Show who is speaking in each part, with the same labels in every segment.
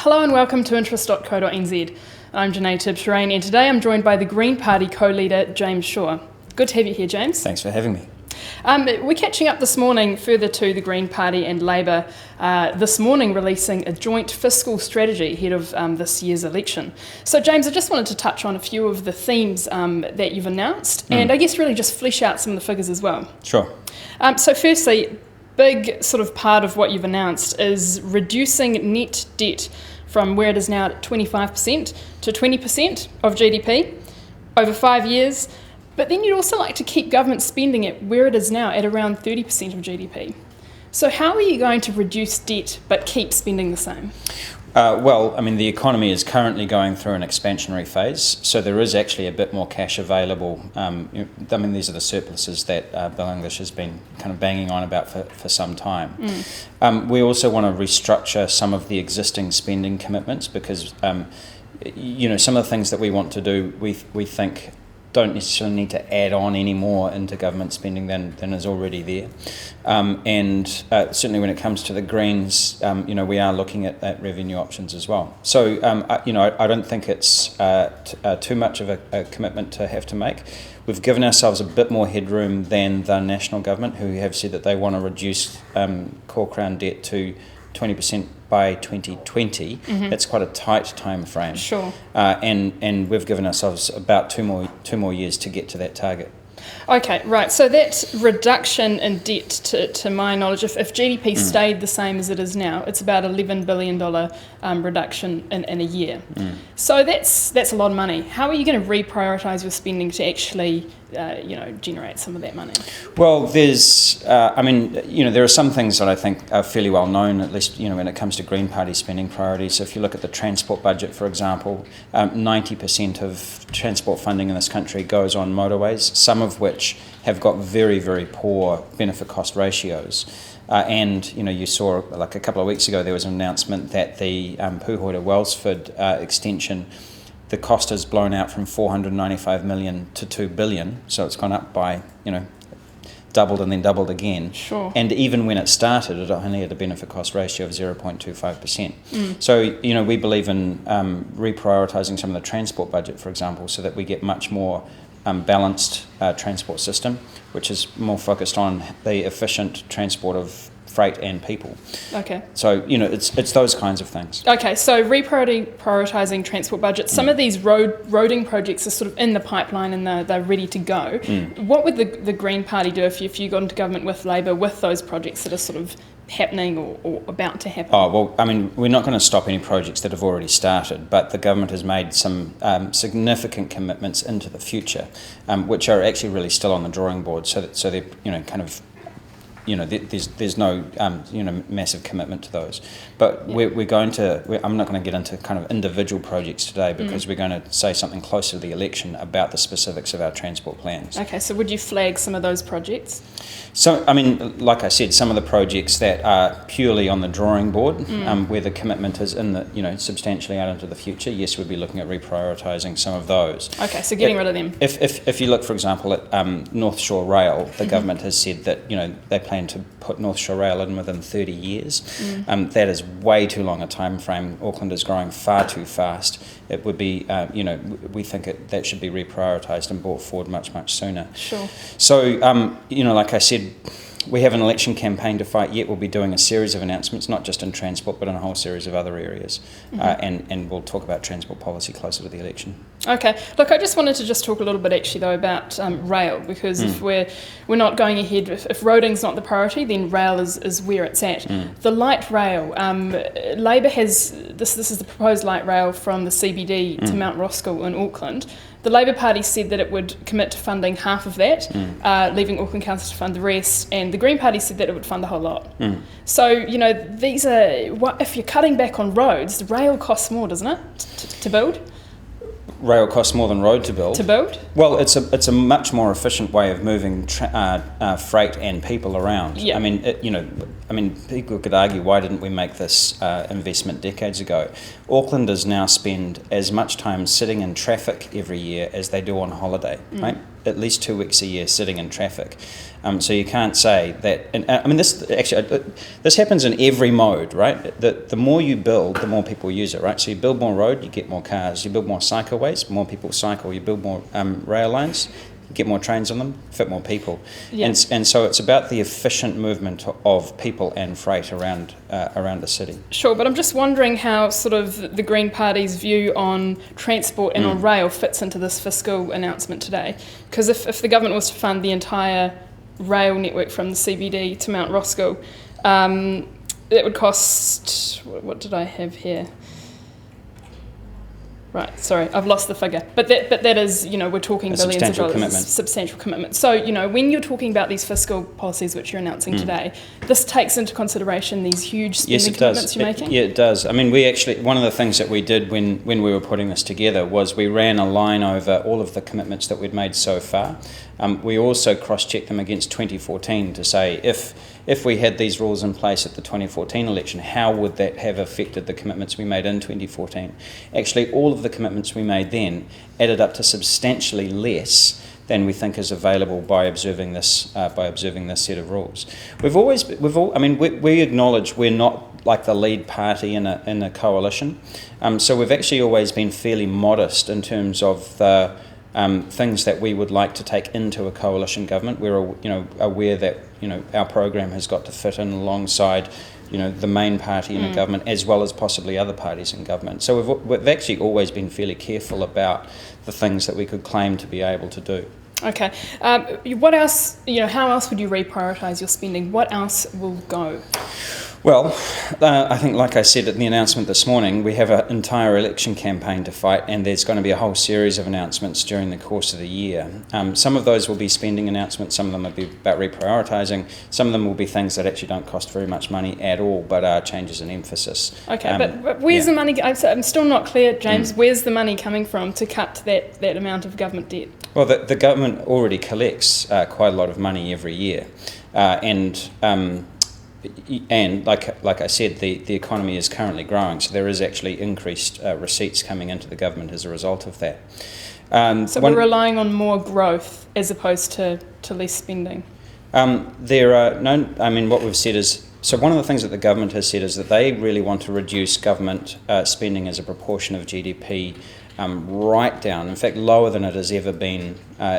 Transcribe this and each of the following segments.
Speaker 1: Hello and welcome to interest.co.nz. I'm Janae Tibbs-Terrain and today I'm joined by the Green Party co-leader James Shaw. Good to have you here, James.
Speaker 2: Thanks for having me.
Speaker 1: We're catching up this morning further to the Green Party and Labour this morning releasing a joint fiscal strategy ahead of this year's election. So James, I just wanted to touch on a few of the themes that you've announced and I guess really just flesh out some of the figures as well.
Speaker 2: Sure.
Speaker 1: So firstly, big sort of part of what you've announced is reducing net debt from where it is now at 25% to 20% of GDP over 5 years. But then you'd also like to keep government spending it where it is now at around 30% of GDP. So how are you going to reduce debt but keep spending the same?
Speaker 2: The economy is currently going through an expansionary phase, so there is actually a bit more cash available. These are the surpluses that Bill English has been kind of banging on about for some time. We also want to restructure some of the existing spending commitments because, some of the things that we want to do, we think don't necessarily need to add on any more into government spending than is already there. Certainly when it comes to the Greens, we are looking at revenue options as well. So, I don't think it's too much of a commitment to have to make. We've given ourselves a bit more headroom than the national government, who have said that they want to reduce core crown debt to 20% by 2020. That's quite a tight time frame.
Speaker 1: Sure.
Speaker 2: And we've given ourselves about two more years to get to that target.
Speaker 1: Okay, right. So that reduction in debt, to my knowledge, if GDP stayed the same as it is now, it's about $11 billion reduction in a year. So that's a lot of money. How are you going to reprioritise your spending to actually generate some of that money?
Speaker 2: Well, there are some things that I think are fairly well known, at least, when it comes to Green Party spending priorities. So if you look at the transport budget, for example, 90% of transport funding in this country goes on motorways, some of which have got very, very poor benefit-cost ratios. You saw, like a couple of weeks ago, there was an announcement that the Pūhoi to Wellsford extension, the cost has blown out from 495 million to 2 billion, so it's gone up by, doubled and then doubled again.
Speaker 1: Sure.
Speaker 2: And even when it started, it only had a benefit-cost ratio of 0.25%. So, we believe in reprioritising some of the transport budget, for example, so that we get much more balanced transport system, which is more focused on the efficient transport of freight and people.
Speaker 1: Okay.
Speaker 2: So, it's those kinds of things.
Speaker 1: Okay, so reprioritising transport budget. Some of these roading projects are sort of in the pipeline and they're ready to go. What would the Green Party do if you got into government with Labour with those projects that are sort of happening or about to happen?
Speaker 2: We're not going to stop any projects that have already started, but the government has made some significant commitments into the future, which are actually really still on the drawing board. So they're there's no massive commitment to those, but I'm not going to get into kind of individual projects today because we're going to say something closer to the election about the specifics of our transport plans.
Speaker 1: Okay, so would you flag some of those projects?
Speaker 2: So, like I said, some of the projects that are purely on the drawing board, where the commitment is in the, substantially out into the future, yes, we'd be looking at reprioritising some of those.
Speaker 1: Okay, so getting rid of them.
Speaker 2: If you look, for example, at North Shore Rail, the government has said that, they plan to put North Shore Rail in within 30 years. That is way too long a time frame. Auckland is growing far too fast. It would be, we think that should be reprioritised and brought forward much, much sooner.
Speaker 1: Sure.
Speaker 2: So, like I said, we have an election campaign to fight yet. We'll be doing a series of announcements, not just in transport, but in a whole series of other areas. And we'll talk about transport policy closer to the election. Okay.
Speaker 1: Look, I just wanted to talk a little bit actually though about rail, because if we're not going ahead, if roading's not the priority, then rail is where it's at. The light rail, Labour has, this is the proposed light rail from the CBD to Mount Roskill in Auckland. The Labour Party said that it would commit to funding half of that, leaving Auckland Council to fund the rest, and the Green Party said that it would fund the whole lot. So, these are, if you're cutting back on roads, rail costs more, doesn't it, to build?
Speaker 2: Rail costs more than road to build.
Speaker 1: To build?
Speaker 2: Well, it's a much more efficient way of moving freight and people around.
Speaker 1: Yeah.
Speaker 2: People could argue, why didn't we make this investment decades ago? Aucklanders now spend as much time sitting in traffic every year as they do on holiday, right? at least 2 weeks a year sitting in traffic. So you can't say that. And I mean, this happens in every mode, right? The more you build, the more people use it, right? So you build more road, you get more cars. You build more cycleways, more people cycle. You build more rail lines, get more trains on them, fit more people.
Speaker 1: Yeah.
Speaker 2: And so it's about the efficient movement of people and freight around the city.
Speaker 1: Sure, but I'm just wondering how sort of the Green Party's view on transport and on rail fits into this fiscal announcement today. Because if the government was to fund the entire rail network from the CBD to Mount Roskill, it would cost, what did I have here? Right, sorry, I've lost the figure. But that is, we're talking billions of dollars. Substantial commitment. So, when you're talking about these fiscal policies which you're announcing today, this takes into consideration these huge spending commitments you're making?
Speaker 2: Yeah, it does. I mean, one of the things that we did when we were putting this together was we ran a line over all of the commitments that we'd made so far. We also cross-checked them against 2014 to say if we had these rules in place at the 2014 election, how would that have affected the commitments we made in 2014? Actually, all of the commitments we made then added up to substantially less than we think is available by observing this set of rules. We acknowledge we're not like the lead party in a coalition, so we've actually always been fairly modest in terms of the things that we would like to take into a coalition government. We're aware that our program has got to fit in alongside the main party in a government as well as possibly other parties in government. So we've actually always been fairly careful about the things that we could claim to be able to do.
Speaker 1: Okay. What else? How else would you reprioritise your spending? What else will go?
Speaker 2: Well, I think, like I said at the announcement this morning, we have an entire election campaign to fight, and there's going to be a whole series of announcements during the course of the year. Some of those will be spending announcements, some of them will be about reprioritising, some of them will be things that actually don't cost very much money at all, but are changes in emphasis.
Speaker 1: Okay, but where's the money? I'm still not clear, James. Where's the money coming from to cut that amount of government debt?
Speaker 2: Well, the government already collects quite a lot of money every year, and like I said, the economy is currently growing, so there is actually increased receipts coming into the government as a result of that.
Speaker 1: So we're relying on more growth as opposed to less spending? What we've said is, so one of the things that the government has said is that they really want to reduce government spending as a proportion of GDP right down, in fact lower than it has ever been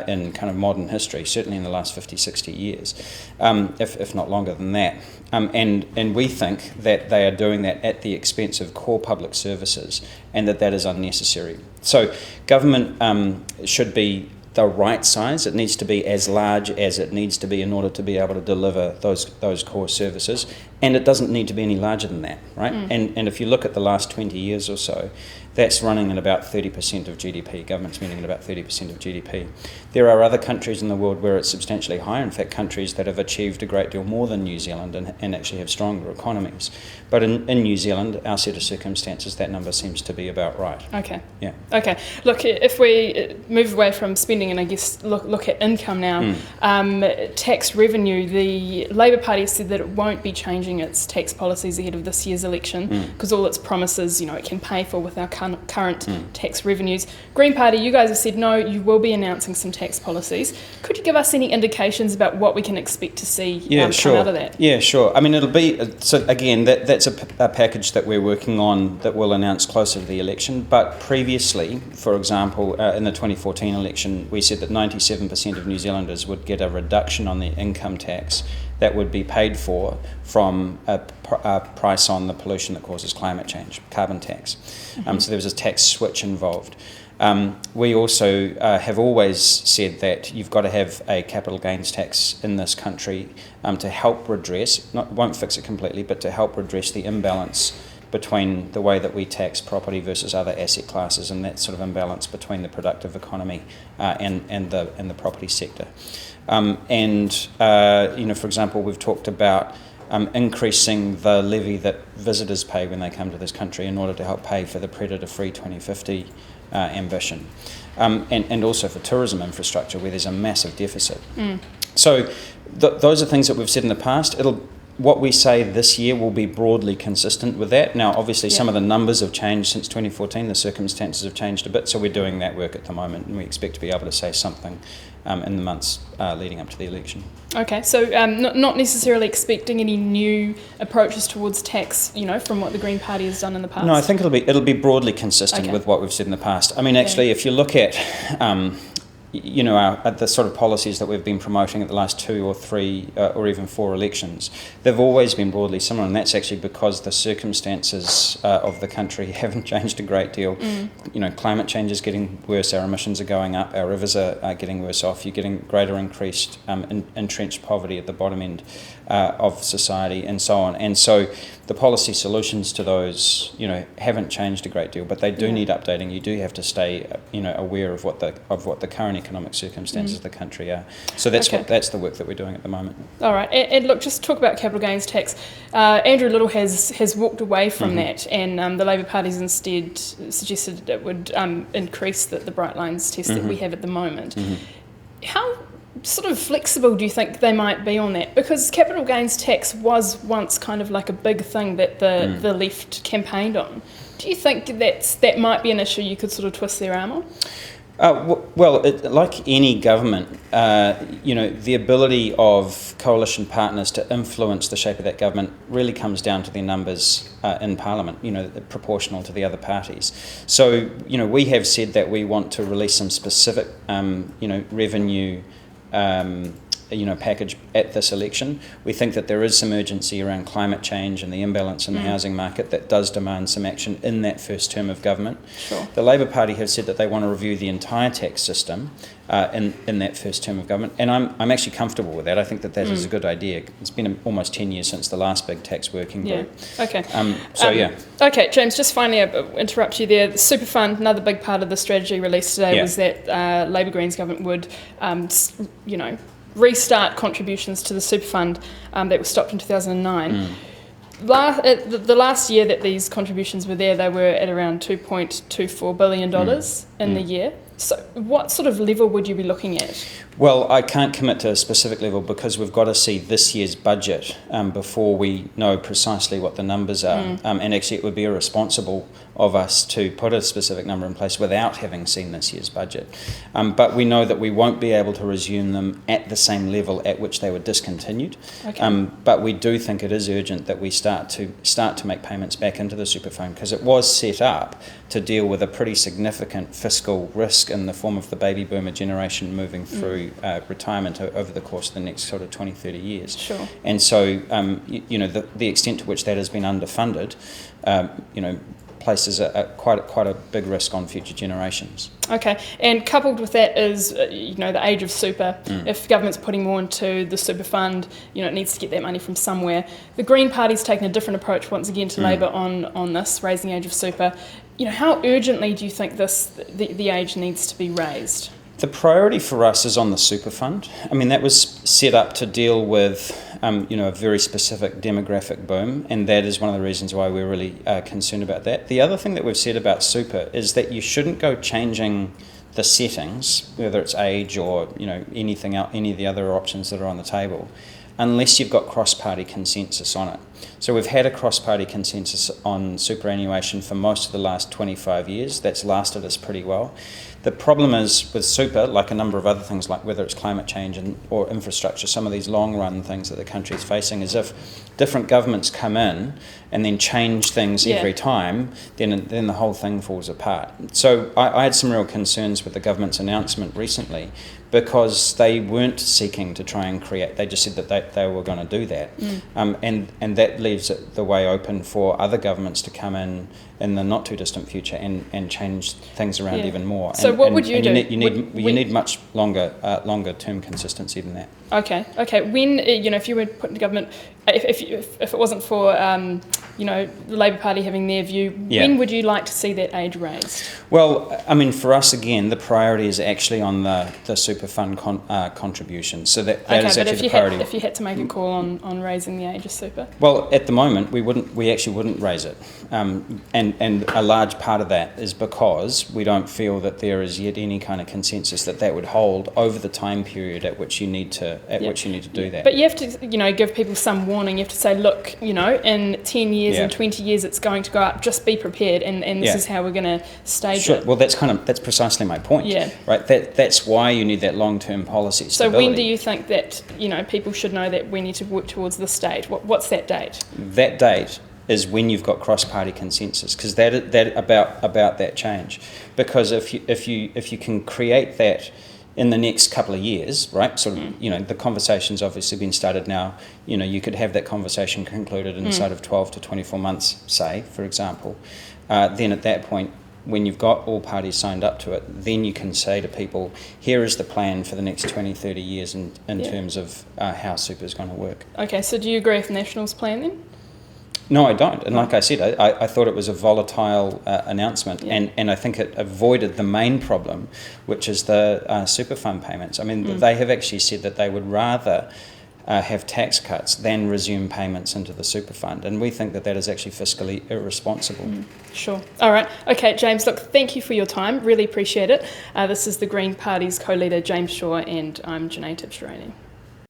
Speaker 1: in kind of modern history, certainly in the last 50, 60 years, if not longer than that. And we think that they are doing that at the expense of core public services, and that is unnecessary. So government should be the right size. It needs to be as large as it needs to be in order to be able to deliver those core services, and it doesn't need to be any larger than that, right? And if you look at the last 20 years or so, that's running at about 30% of GDP, government spending at about 30% of GDP. There are other countries in the world where it's substantially higher, in fact countries that have achieved a great deal more than New Zealand and actually have stronger economies. But in New Zealand, our set of circumstances, that number seems to be about right. Okay.
Speaker 2: Yeah.
Speaker 1: Okay. Look, if we move away from spending and I guess look at income now, tax revenue, the Labour Party has said that it won't be changing its tax policies ahead of this year's election because all its promises, it can pay for with our current tax revenues. Green Party, you guys have said no, you will be announcing some tax policies. Could you give us any indications about what we can expect to see come out of that? Yeah, sure.
Speaker 2: I mean, it'll be, so again, that's a package that we're working on that we'll announce closer to the election. But previously, for example, in the 2014 election, we said that 97% of New Zealanders would get a reduction on their income tax that would be paid for from a price on the pollution that causes climate change, carbon tax. So there was a tax switch involved. We also have always said that you've got to have a capital gains tax in this country to help redress, won't fix it completely, but to help redress the imbalance between the way that we tax property versus other asset classes, and that sort of imbalance between the productive economy and the property sector. For example, we've talked about increasing the levy that visitors pay when they come to this country in order to help pay for the predator-free 2050 ambition, and also for tourism infrastructure where there's a massive deficit. So those are things that we've said in the past. What we say this year will be broadly consistent with that. Now, obviously, some of the numbers have changed since 2014. The circumstances have changed a bit, so we're doing that work at the moment, and we expect to be able to say something in the months leading up to the election.
Speaker 1: Okay, so not necessarily expecting any new approaches towards tax, from what the Green Party has done in the past?
Speaker 2: No, I think it'll be broadly consistent with what we've said in the past. I mean, actually, if you look at the sort of policies that we've been promoting at the last 2 or 3 or even 4 elections, they've always been broadly similar, and that's actually because the circumstances of the country haven't changed a great deal. Climate change is getting worse, our emissions are going up, our rivers are getting worse off, you're getting greater increased entrenched poverty at the bottom end of society, and so on. And so the policy solutions to those, haven't changed a great deal, but they do need updating. You do have to stay, aware of what the current economic circumstances of the country are. So that's the work that we're doing at the moment. All
Speaker 1: right, and look, just talk about capital gains tax. Andrew Little has walked away from that, and the Labour Party's instead suggested it would increase the bright lines test that we have at the moment. How sort of flexible do you think they might be on that? Because capital gains tax was once kind of like a big thing that the left campaigned on. Do you think that might be an issue you could sort of twist their arm on?
Speaker 2: Like any government, the ability of coalition partners to influence the shape of that government really comes down to their numbers in Parliament, proportional to the other parties. So, we have said that we want to release some specific, revenue package at this election. We think that there is some urgency around climate change and the imbalance in the housing market that does demand some action in that first term of government.
Speaker 1: Sure.
Speaker 2: The Labour Party have said that they want to review the entire tax system in that first term of government, and I'm actually comfortable with that. I think that is a good idea. It's been almost 10 years since the last big tax working group.
Speaker 1: Yeah. Okay.
Speaker 2: Okay,
Speaker 1: James, just finally, I'll interrupt you there. The Super Fund, another big part of the strategy released today was that Labour Greens government would, restart contributions to the Super Fund that was stopped in 2009. The last year that these contributions were there, they were at around $2.24 billion in the year. So what sort of level would you be looking at?
Speaker 2: Well, I can't commit to a specific level because we've got to see this year's budget before we know precisely what the numbers are. And actually it would be irresponsible of us to put a specific number in place without having seen this year's budget. But we know that we won't be able to resume them at the same level at which they were discontinued.
Speaker 1: Okay.
Speaker 2: But we do think it is urgent that we start to make payments back into the Super Fund because it was set up to deal with a pretty significant fiscal risk in the form of the baby boomer generation moving through retirement over the course of the next sort of 20, 30 years.
Speaker 1: Sure.
Speaker 2: And so, the extent to which that has been underfunded, places quite a big risk on future generations.
Speaker 1: Okay, and coupled with that is, the age of super. If government's putting more into the super fund, it needs to get that money from somewhere. The Green Party's taken a different approach once again to Labour on this, raising the age of super. How urgently do you think the age needs to be raised?
Speaker 2: The priority for us is on the super fund. I mean, that was set up to deal with, a very specific demographic boom, and that is one of the reasons why we're really concerned about that. The other thing that we've said about super is that you shouldn't go changing the settings, whether it's age or anything else, any of the other options that are on the table, unless you've got cross-party consensus on it. So we've had a cross-party consensus on superannuation for most of the last 25 years. That's lasted us pretty well. The problem is with super, like a number of other things, like whether it's climate change or infrastructure, some of these long-run things that the country is facing, is if different governments come in and then change things every time, then the whole thing falls apart. So I had some real concerns with the government's announcement recently because they weren't seeking to try and create, they just said that they were going to do that. And that leaves the way open for other governments to come in the not too distant future and change things around even more.
Speaker 1: So what would you do?
Speaker 2: You need much longer term consistency than that.
Speaker 1: Okay. When if you were put into government, if it wasn't for the Labour Party having their view, when would you like to see that age raised?
Speaker 2: Well, I mean, for us again, the priority is actually on the super fund contributions. So that is actually the priority.
Speaker 1: If you had to make a call on raising the age of super.
Speaker 2: Well, at the moment we actually wouldn't raise it, and And a large part of that is because we don't feel that there is yet any kind of consensus that would hold over the time period at which you need to do that.
Speaker 1: But you have to, give people some warning. You have to say, look, in 10 years and 20 years it's going to go up. Just be prepared, and this is how we're going to stage it.
Speaker 2: Well, that's precisely my point.
Speaker 1: Yeah.
Speaker 2: Right. That's why you need that long-term policy stability.
Speaker 1: So when do you think that people should know that we need to work towards this date? What's that date?
Speaker 2: That date is when you've got cross-party consensus, because that about that change. Because if you can create that in the next couple of years, right? Sort of, the conversation's obviously been started now. You could have that conversation concluded inside of 12 to 24 months, say, for example. Then at that point, when you've got all parties signed up to it, then you can say to people, here is the plan for the next 20, 30 years in terms of how super is going to work.
Speaker 1: Okay, so do you agree with National's plan then?
Speaker 2: No, I don't. And like I said, I thought it was a volatile announcement, and I think it avoided the main problem, which is the super fund payments. I mean, they have actually said that they would rather have tax cuts than resume payments into the super fund, and we think that is actually fiscally irresponsible.
Speaker 1: Sure. All right. Okay, James, look, thank you for your time. Really appreciate it. This is the Green Party's co-leader, James Shaw, and I'm Janae Tibshirani.